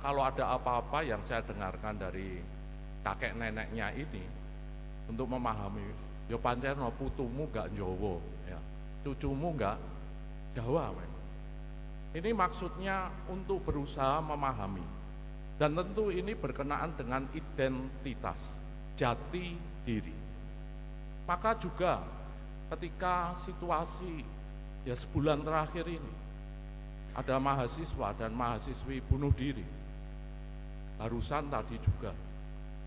kalau ada apa-apa yang saya dengarkan dari kakek neneknya ini untuk memahami, ya pancen putumu gak Jawa, ya, cucumu gak Jawa. Ini maksudnya untuk berusaha memahami, dan tentu ini berkenaan dengan identitas, jati diri. Maka juga ketika situasi ya sebulan terakhir ini, ada mahasiswa dan mahasiswi bunuh diri, barusan tadi juga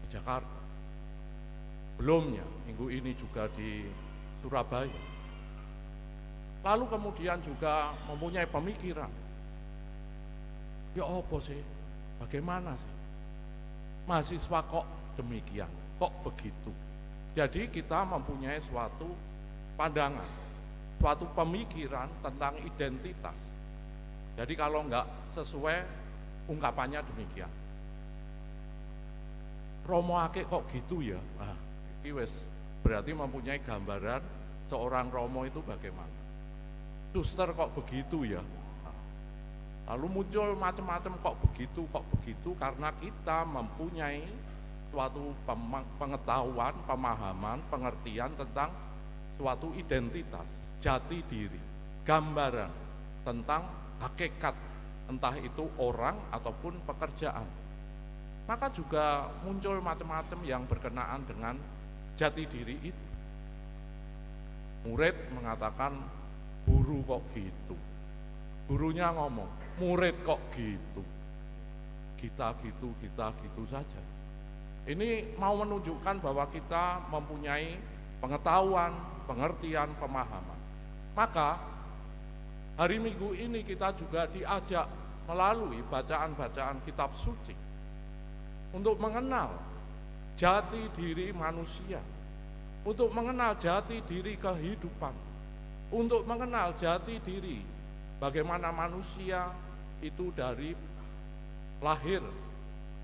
di Jakarta, belumnya minggu ini juga di Surabaya. Lalu kemudian juga mempunyai pemikiran, ya apa sih, bagaimana sih mahasiswa kok demikian, kok begitu. Jadi kita mempunyai suatu pandangan, suatu pemikiran tentang identitas. Jadi kalau enggak sesuai, ungkapannya demikian, Romo Ake kok gitu ya, ini wes berarti mempunyai gambaran seorang Romo itu bagaimana. Suster kok begitu ya, lalu muncul macam-macam kok begitu, karena kita mempunyai suatu pengetahuan, pemahaman, pengertian tentang suatu identitas, jati diri, gambaran tentang hakikat, entah itu orang ataupun pekerjaan. Maka juga muncul macam-macam yang berkenaan dengan jati diri itu. Murid mengatakan, guru kok gitu. Gurunya ngomong, murid kok gitu. Kita gitu saja. Ini mau menunjukkan bahwa kita mempunyai pengetahuan, pengertian, pemahaman. Maka hari Minggu ini kita juga diajak melalui bacaan-bacaan kitab suci untuk mengenal jati diri manusia, untuk mengenal jati diri kehidupan, untuk mengenal jati diri bagaimana manusia itu dari lahir,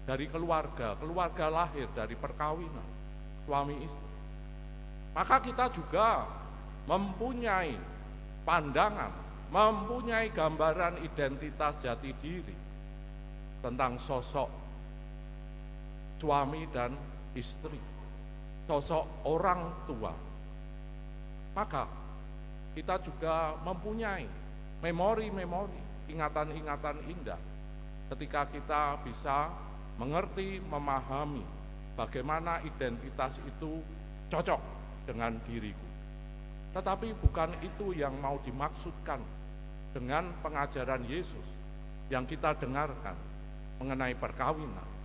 dari keluarga lahir dari perkawinan suami istri. Maka kita juga mempunyai pandangan, mempunyai gambaran identitas jati diri tentang sosok suami dan istri, sosok orang tua. Maka kita juga mempunyai memori-memori, ingatan-ingatan indah ketika kita bisa mengerti, memahami bagaimana identitas itu cocok dengan diriku. Tetapi bukan itu yang mau dimaksudkan dengan pengajaran Yesus yang kita dengarkan mengenai perkawinan.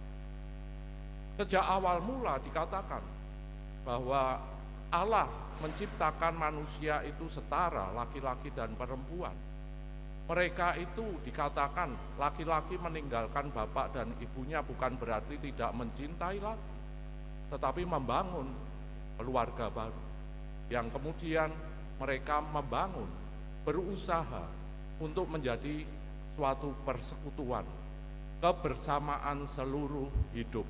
Sejak awal mula dikatakan bahwa Allah menciptakan manusia itu setara, laki-laki dan perempuan. Mereka itu dikatakan laki-laki meninggalkan bapak dan ibunya bukan berarti tidak mencintai lagi, tetapi membangun keluarga baru yang kemudian mereka membangun, berusaha untuk menjadi suatu persekutuan, kebersamaan seluruh hidup.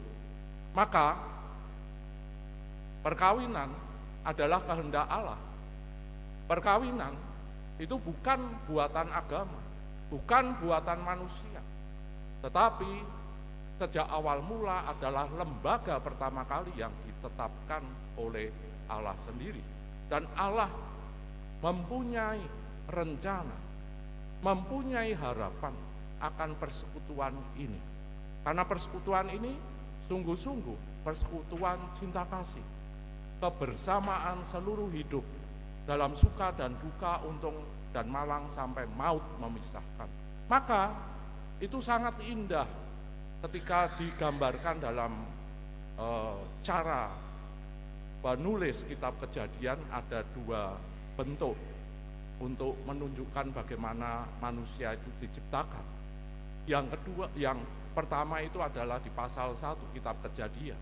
Maka perkawinan adalah kehendak Allah. Perkawinan itu bukan buatan agama, bukan buatan manusia, tetapi sejak awal mula adalah lembaga pertama kali yang ditetapkan oleh Allah sendiri. Dan Allah mempunyai rencana, mempunyai harapan akan persekutuan ini. Karena persekutuan ini sungguh-sungguh persekutuan cinta kasih, kebersamaan seluruh hidup dalam suka dan duka, untung dan malang sampai maut memisahkan. Maka itu sangat indah ketika digambarkan dalam cara menulis kitab Kejadian. Ada dua bentuk untuk menunjukkan bagaimana manusia itu diciptakan. Yang pertama itu adalah di pasal 1 kitab Kejadian,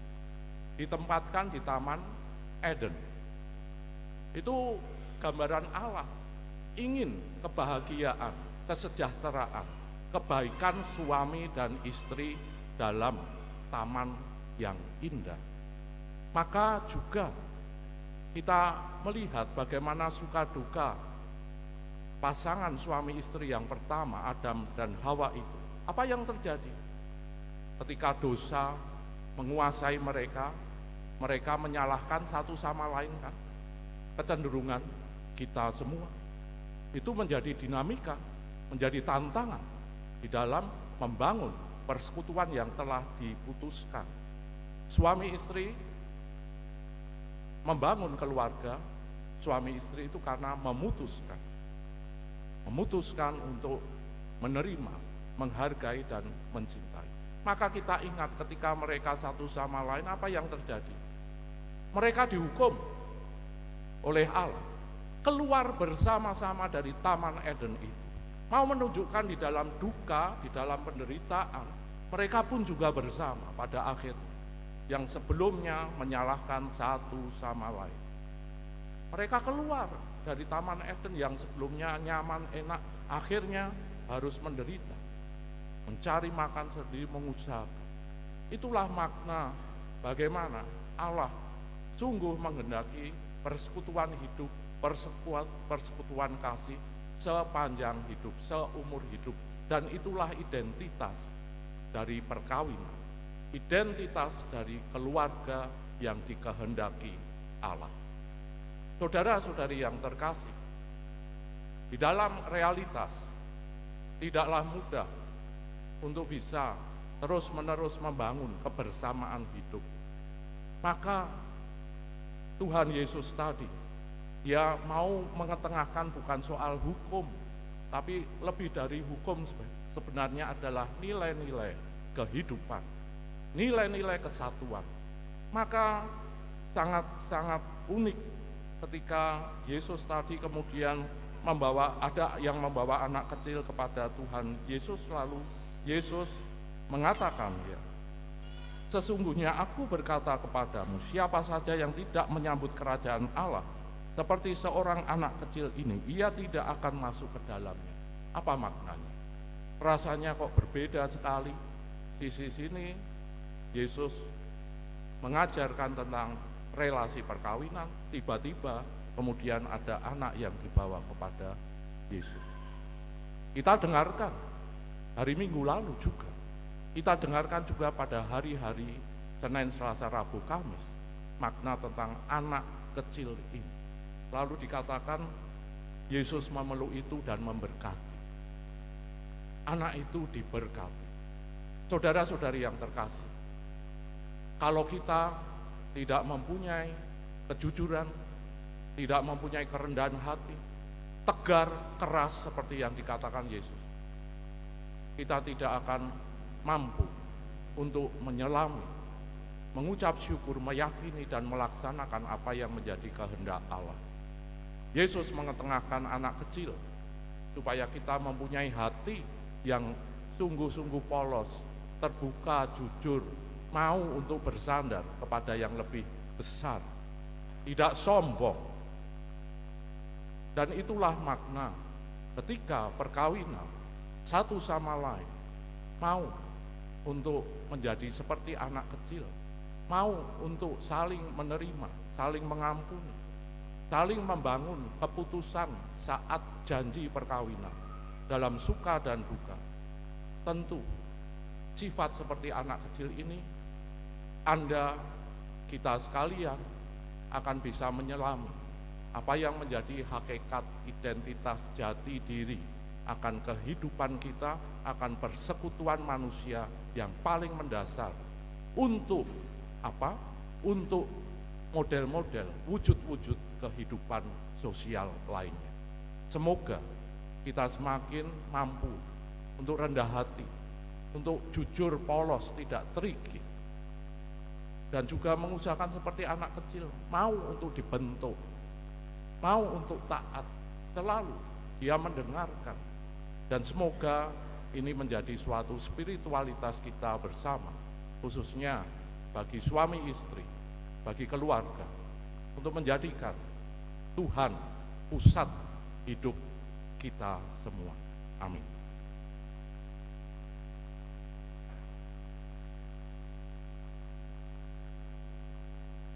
ditempatkan di Taman Eden. Itu gambaran Allah ingin kebahagiaan, kesejahteraan, kebaikan suami dan istri dalam taman yang indah. Maka juga kita melihat bagaimana suka duka pasangan suami istri yang pertama, Adam dan Hawa itu. Apa yang terjadi? ketika dosa menguasai mereka, mereka menyalahkan satu sama lain kan. Kecenderungan kita semua. Itu menjadi dinamika, menjadi tantangan di dalam membangun persekutuan yang telah diputuskan. Suami istri membangun keluarga, suami istri itu karena memutuskan untuk menerima, menghargai dan mencintai. Maka kita ingat ketika mereka satu sama lain, apa yang terjadi? Mereka dihukum oleh Allah, keluar bersama-sama dari Taman Eden itu. Mau menunjukkan di dalam duka, di dalam penderitaan, mereka pun juga bersama pada akhirnya. Yang sebelumnya menyalahkan satu sama lain. Mereka keluar dari Taman Eden yang sebelumnya nyaman, enak, akhirnya harus menderita, mencari makan sendiri, mengusahakan. Itulah makna bagaimana Allah sungguh menghendaki persekutuan hidup, persekutuan kasih sepanjang hidup, seumur hidup. Dan itulah identitas dari perkawinan, identitas dari keluarga yang dikehendaki Allah. Saudara-saudari yang terkasih, di dalam realitas tidaklah mudah untuk bisa terus-menerus membangun kebersamaan hidup. Maka Tuhan Yesus tadi, Dia mau mengetengahkan bukan soal hukum, tapi lebih dari hukum sebenarnya adalah nilai-nilai kehidupan, nilai-nilai kesatuan. Maka sangat-sangat unik ketika Yesus tadi kemudian ada yang membawa anak kecil kepada Tuhan Yesus, lalu Yesus mengatakan, ya, sesungguhnya aku berkata kepadamu, siapa saja yang tidak menyambut kerajaan Allah seperti seorang anak kecil ini, ia tidak akan masuk ke dalamnya. Apa maknanya? Rasanya kok berbeda sekali. Sisi sini Yesus mengajarkan tentang relasi perkawinan, tiba-tiba kemudian ada anak yang dibawa kepada Yesus. Kita dengarkan hari Minggu lalu juga, kita dengarkan juga pada hari-hari Senin, Selasa, Rabu, Kamis, makna tentang anak kecil ini. Lalu dikatakan Yesus memeluk itu dan memberkati. Anak itu diberkati. Saudara-saudari yang terkasih, kalau kita tidak mempunyai kejujuran, tidak mempunyai kerendahan hati, tegar, keras seperti yang dikatakan Yesus, kita tidak akan mampu untuk menyelami, mengucap syukur, meyakini dan melaksanakan apa yang menjadi kehendak Allah. Yesus mengetengahkan anak kecil supaya kita mempunyai hati yang sungguh-sungguh polos, terbuka, jujur, mau untuk bersandar kepada yang lebih besar, tidak sombong. Dan itulah makna ketika perkawinan satu sama lain mau untuk menjadi seperti anak kecil, mau untuk saling menerima, saling mengampuni, saling membangun keputusan saat janji perkawinan dalam suka dan duka. Tentu sifat seperti anak kecil ini Anda, kita sekalian akan bisa menyelami apa yang menjadi hakikat identitas jati diri akan kehidupan kita, akan persekutuan manusia yang paling mendasar untuk apa? Untuk model-model, wujud-wujud kehidupan sosial lainnya. Semoga kita semakin mampu untuk rendah hati, untuk jujur, polos, tidak terikir, dan juga mengusahakan seperti anak kecil, mau untuk dibentuk, mau untuk taat, selalu dia mendengarkan. Dan semoga ini menjadi suatu spiritualitas kita bersama, khususnya bagi suami istri, bagi keluarga, untuk menjadikan Tuhan pusat hidup kita semua. Amin.